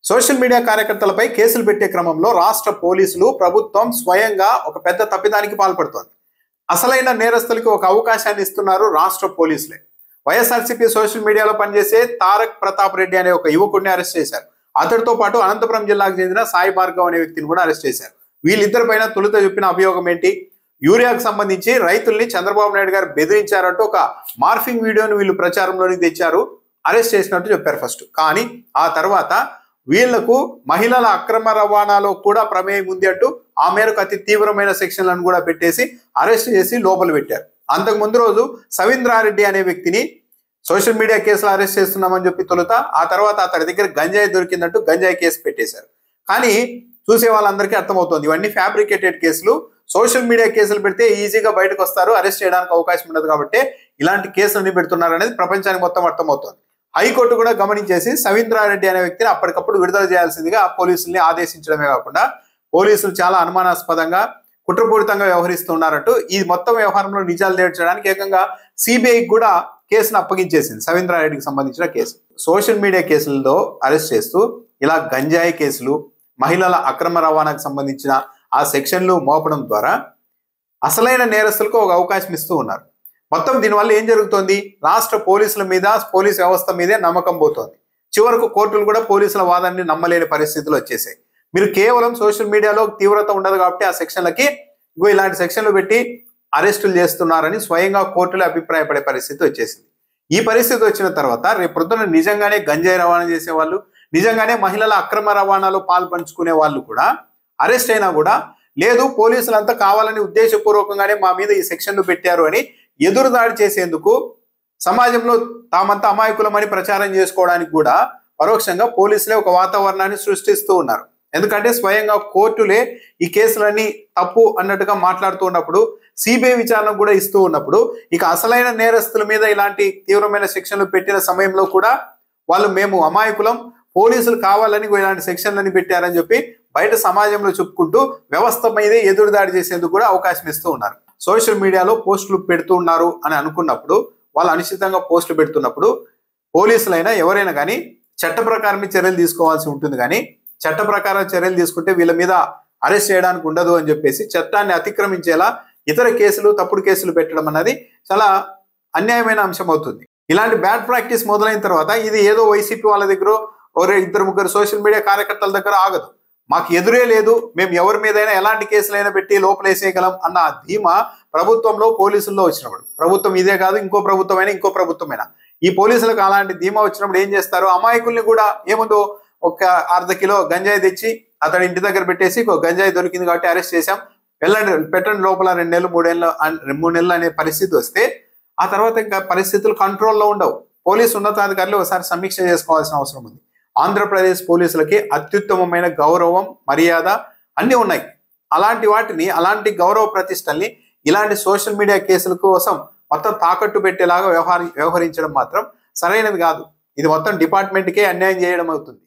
Social media కార్యకర్తలపై కేసులు పెట్టే క్రమంలో రాష్ట్ర పోలీసులు ప్రభుత్వం స్వయంగా ఒక పెద్ద తప్పిదానికి పాల్పడుతోంది. అసలైన నేరస్తులకు ఒక అవకాశాన్ని ఇస్తున్నారు రాష్ట్ర పోలీసులే. వైఎస్ఆర్సీపీ సోషల్ మీడియాలో పనిచేసే తారక్ ప్రతాప్ రెడ్డి అనే ఒక యువకుడిని అరెస్ట్ చేశారు. అతడితో పాటు అనంతపురం జిల్లాకు చెందిన సాయి భార్గవ్ అనే వ్యక్తిని కూడా అరెస్ట్ చేశారు. వీళ్ళిద్దరిపైన తొలుత చెప్పిన అభియోగం ఏంటి? యూరియాకు సంబంధించి రైతుల్ని చంద్రబాబు నాయుడు గారు బెదిరించారంటూ ఒక మార్ఫింగ్ వీడియోని వీళ్ళు ప్రచారంలోనికి తెచ్చారు. అరెస్ట్ చేసినట్టు చెప్పారు ఫస్ట్. కానీ ఆ తర్వాత వీళ్లకు మహిళల అక్రమ రవాణాలో కూడా ప్రమేయం ఉంది అంటూ ఆ మేరకు అతి తీవ్రమైన సెక్షన్లను కూడా పెట్టేసి అరెస్ట్ చేసి లోపల పెట్టారు. అంతకు ముందు రోజు సవీంద్రారెడ్డి అనే వ్యక్తిని సోషల్ మీడియా కేసులో అరెస్ట్ చేస్తున్నామని చెప్పి తొలుత, ఆ తర్వాత అతడి దగ్గర గంజాయి దొరికిందంటూ గంజాయి కేసు పెట్టేశారు. కానీ చూసే వాళ్ళందరికీ అర్థమవుతోంది ఇవన్నీ ఫ్యాబ్రికేటెడ్ కేసులు. సోషల్ మీడియా కేసులు పెడితే ఈజీగా బయటకు వస్తారు, అరెస్ట్ చేయడానికి అవకాశం ఉండదు కాబట్టి ఇలాంటి కేసులన్నీ పెడుతున్నారు అనేది ప్రపంచానికి మొత్తం అర్థమవుతోంది. హైకోర్టు కూడా గమనించేసి సవీంద్రారెడ్డి అనే వ్యక్తిని అప్పటికప్పుడు విడుదల చేయాల్సిందిగా పోలీసుల్ని ఆదేశించడమే కాకుండా పోలీసులు చాలా అనుమానాస్పదంగా కుట్రపూరితంగా వ్యవహరిస్తున్నారంటూ ఈ మొత్తం వ్యవహారంలో నిజాలు తేల్చడానికి ఏకంగా సిబిఐకి కూడా కేసును అప్పగించేసింది. సవీంద్రారెడ్డికి సంబంధించిన కేసు. సోషల్ మీడియా కేసులలో అరెస్ట్ చేస్తూ ఇలా గంజాయి కేసులు, మహిళల అక్రమ రవాణాకు సంబంధించిన ఆ సెక్షన్లు మోపడం ద్వారా అసలైన నేరస్తులకు ఒక అవకాశం ఇస్తూ ఉన్నారు. మొత్తం దీనివల్ల ఏం జరుగుతోంది? రాష్ట్ర పోలీసుల మీద, పోలీస్ వ్యవస్థ మీదే నమ్మకం పోతోంది. చివరకు కోర్టులు కూడా పోలీసుల వాదాన్ని నమ్మలేని పరిస్థితులు వచ్చేసాయి. మీరు కేవలం సోషల్ మీడియాలో తీవ్రత ఉండదు కాబట్టి ఆ సెక్షన్లకి ఇలాంటి సెక్షన్లు పెట్టి అరెస్టులు చేస్తున్నారని స్వయంగా కోర్టులు అభిప్రాయపడే పరిస్థితి వచ్చేసింది. ఈ పరిస్థితి వచ్చిన తర్వాత రేపు పొద్దున నిజంగానే గంజాయి రవాణా చేసేవాళ్ళు, నిజంగానే మహిళల అక్రమ రవాణాలో పాల్పంచుకునే వాళ్ళు కూడా అరెస్ట్ అయినా కూడా లేదు పోలీసులంతా కావాలని ఉద్దేశపూర్వకంగానే మా మీద ఈ సెక్షన్లు పెట్టారు అని ఎదురుదాడి చేసేందుకు, సమాజంలో తామంతా అమాయకులమని ప్రచారం చేసుకోవడానికి కూడా పరోక్షంగా పోలీసులే ఒక వాతావరణాన్ని సృష్టిస్తూ ఉన్నారు. ఎందుకంటే స్వయంగా కోర్టులే ఈ కేసులన్నీ తప్పు అన్నట్టుగా మాట్లాడుతూ ఉన్నప్పుడు, సిబిఐ విచారణ కూడా ఇస్తూ ఉన్నప్పుడు, ఇక అసలైన నేరస్తుల మీద ఇలాంటి తీవ్రమైన శిక్షలు పెట్టిన సమయంలో కూడా వాళ్ళు మేము అమాయకులం, పోలీసులు కావాలని ఇలాంటి సెక్షన్లని పెట్టారని చెప్పి బయట సమాజంలో చెప్పుకుంటూ వ్యవస్థ మీదే ఎదురుదాడి చేసేందుకు కూడా అవకాశం ఇస్తూ ఉన్నారు. సోషల్ మీడియాలో పోస్టులు పెడుతూ ఉన్నారు అని అనుకున్నప్పుడు, వాళ్ళు అనిశ్చితంగా పోస్టులు పెడుతున్నప్పుడు పోలీసులైనా ఎవరైనా కానీ చట్ట ప్రకారమే చర్యలు తీసుకోవాల్సి ఉంటుంది. కానీ చట్ట ప్రకారం చర్యలు తీసుకుంటే వీళ్ళ మీద అరెస్ట్ చేయడానికి ఉండదు అని చెప్పేసి చట్టాన్ని అతిక్రమించేలా ఇతర కేసులు, తప్పుడు కేసులు పెట్టడం అన్నది చాలా అన్యాయమైన అంశం అవుతుంది. ఇలాంటి బ్యాడ్ ప్రాక్టీస్ మొదలైన తర్వాత ఇది ఏదో వైసీపీ వాళ్ళ దగ్గర ఇద్దరు ముగ్గురు సోషల్ మీడియా కార్యకర్తల దగ్గర ఆగదు. మాకు ఎదురే లేదు, మేము ఎవరి మీదైనా ఎలాంటి కేసులైనా పెట్టి లోపలేసేయగలం అన్న ధీమా ప్రభుత్వంలో, పోలీసుల్లో వచ్చినప్పుడు, ప్రభుత్వం ఇదే కాదు ఇంకో ప్రభుత్వమైనా ఇంకో ప్రభుత్వమైనా ఈ పోలీసులకు అలాంటి ధీమా వచ్చినప్పుడు ఏం చేస్తారు? అమాయకుల్ని కూడా ఏముందో ఒక అర్ధ కిలో గంజాయి తెచ్చి అతడి ఇంటి దగ్గర పెట్టేసి గంజాయి దొరికింది కాబట్టి అరెస్ట్ చేశాం, వెళ్ళండి పెట్టండి లోపల 2 నెలలు 3 నెలలు అనే పరిస్థితి వస్తే ఆ తర్వాత ఇంకా పరిస్థితులు కంట్రోల్లో ఉండవు. పోలీసు ఉన్నతాధికారులు ఒకసారి సమీక్ష చేసుకోవాల్సిన అవసరం ఉంది. ఆంధ్రప్రదేశ్ పోలీసులకి అత్యుత్తమమైన గౌరవం, మర్యాద అన్నీ ఉన్నాయి. అలాంటి వాటిని, అలాంటి గౌరవ ప్రతిష్టల్ని ఇలాంటి సోషల్ మీడియా కేసుల కోసం మొత్తం తాకట్టు పెట్టేలాగా వ్యవహరించడం మాత్రం సరైనది కాదు. ఇది మొత్తం డిపార్ట్మెంట్కే అన్యాయం చేయడం అవుతుంది.